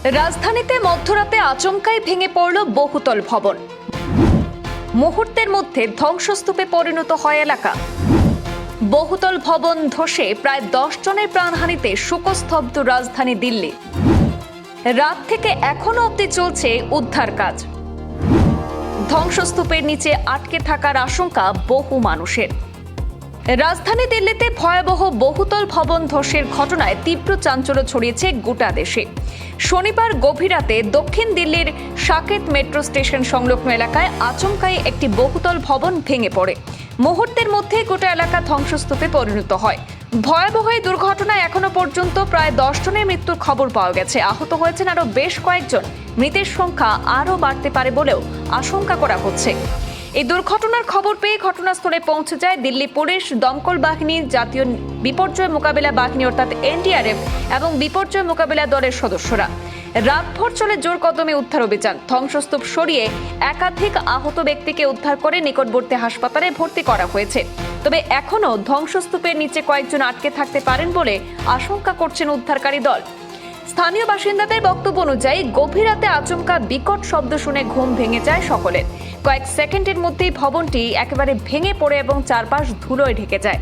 রাজধানীতে মধ্যরাতে আচমকাই ভেঙে পড়ল বহুতল ভবন। মুহূর্তের মধ্যে ধ্বংসস্তূপে পরিণত হয় এলাকা। বহুতল ভবন ধসে প্রায় 10 জনের প্রাণহানিতে শোকস্তব্ধ রাজধানী দিল্লি। রাত থেকে এখনো অবধি চলছে উদ্ধার কাজ। ধ্বংসস্তূপের নিচে আটকে থাকার আশঙ্কা বহু মানুষের। রাজধানী দিল্লিতে ভয়াবহ বহুতল ভবন ধসের ঘটনায় তীব্র চাঞ্চল্য ছড়িয়েছে গোটা দেশে। শনিবার গভীর রাতে দক্ষিণ দিল্লির সাকেত মেট্রো স্টেশন সংলগ্ন এলাকায় আচমকাই একটি বহুতল ভবন ভেঙে পড়ে। মুহূর্তের মধ্যে গোটা এলাকা ধ্বংসস্তূপে পরিণত হয়। ভয়াবহ এই দুর্ঘটনায় এখনো পর্যন্ত প্রায় 10 জনের মৃত্যুর খবর পাওয়া গেছে। আহত হয়েছেন আরও বেশ কয়েকজন। মৃতের সংখ্যা আরও বাড়তে পারে বলেও আশঙ্কা করা হচ্ছে। এই দুর্ঘটনার খবর পেয়ে ঘটনাস্থলে পৌঁছে যায় দিল্লি পুলিশ, দমকল বাহিনী, জাতীয় বিপর্যয় মোকাবিলা বাহিনী অর্থাৎ এনডিআরএফ এবং বিপর্যয় মোকাবিলা দলের সদস্যরা। রাতভর চলে জোর কদমে উদ্ধার অভিযান। ধ্বংসস্তূপ সরিয়ে একাধিক আহত ব্যক্তিকে উদ্ধার করে নিকটবর্তী হাসপাতালে ভর্তি করা হয়েছে। তবে এখনও ধ্বংসস্তূপের নিচে কয়েকজন আটকে থাকতে পারেন বলে আশঙ্কা করছেন উদ্ধারকারী দল। স্থানীয় বাসিন্দাদের বক্তব্য অনুযায়ী গভীর রাতে আচমকা বিকট শব্দ শুনে ঘুম ভেঙে যায় সকলের। কয়েক সেকেন্ডের মধ্যেই ভবনটি একেবারে ভেঙে পড়ে এবং চারপাশ ধুলোয় ঢেকে যায়।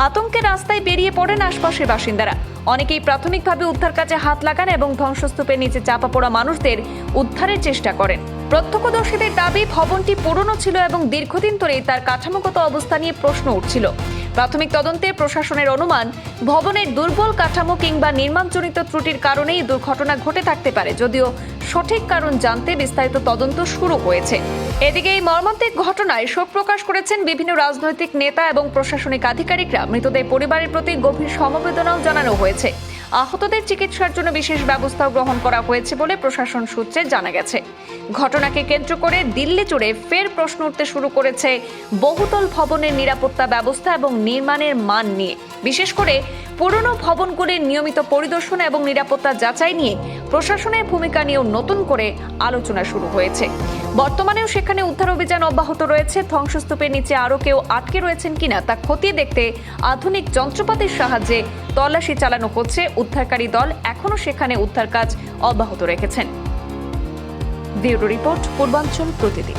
আতঙ্কে রাস্তায় বেরিয়ে পড়েন আশপাশের বাসিন্দারা। অনেকেই প্রাথমিকভাবে উদ্ধার কাজে হাত লাগান এবং ধ্বংসস্তূপের নিচে চাপা পড়া মানুষদের উদ্ধারের চেষ্টা করেন। প্রত্যক্ষদর্শীদের দাবি, ভবনটি পুরনো ছিল এবং দীর্ঘদিন ধরেই তার কাঠামোগত অবস্থা নিয়ে প্রশ্ন উঠছিল। প্রাথমিক তদন্তে প্রশাসনের অনুমান, ভবনের দুর্বল কাঠামো কিংবা নির্মাণজনিত ত্রুটির কারণেই দুর্ঘটনা ঘটে থাকতে পারে। যদিও সঠিক কারণ জানতে বিস্তারিত তদন্ত শুরু হয়েছে। এদিকে এই মর্মান্তিক ঘটনায় শোক প্রকাশ করেছেন বিভিন্ন রাজনৈতিক নেতা এবং প্রশাসনিক আধিকারিকরা। মৃতদের পরিবারের প্রতি গভীর সমবেদনাও জানানো হয়েছে। আহতদের চিকিৎসার জন্য বিশেষ ব্যবস্থাও গ্রহণ করা হয়েছে বলে প্রশাসন সূত্রে জানা গেছে। ঘটনাকে কেন্দ্র করে দিল্লি জুড়ে ফের প্রশ্ন উঠতে শুরু করেছে বহুতল ভবনের নিরাপত্তা ব্যবস্থা এবং নির্মাণের মান নিয়ে। বিশেষ করে পুরনো ভবনগুলির নিয়মিত পরিদর্শন এবং নিরাপত্তা যাচাই নিয়ে প্রশাসনের ভূমিকা নিয়েও নতুন করে আলোচনা শুরু হয়েছে। বর্তমানেও সেখানে উদ্ধার অভিযান অব্যাহত রয়েছে। ধ্বংসস্তূপের নিচে আরও কেউ আটকে রয়েছেন কিনা তা খতিয়ে দেখতে আধুনিক যন্ত্রপাতির সাহায্যে তল্লাশি চালানো হচ্ছে। উদ্ধারকারী দল এখনও সেখানে উদ্ধার কাজ অব্যাহত রেখেছেন। ব্যুরো রিপোর্ট, পূর্বাঞ্চল প্রতিদিন।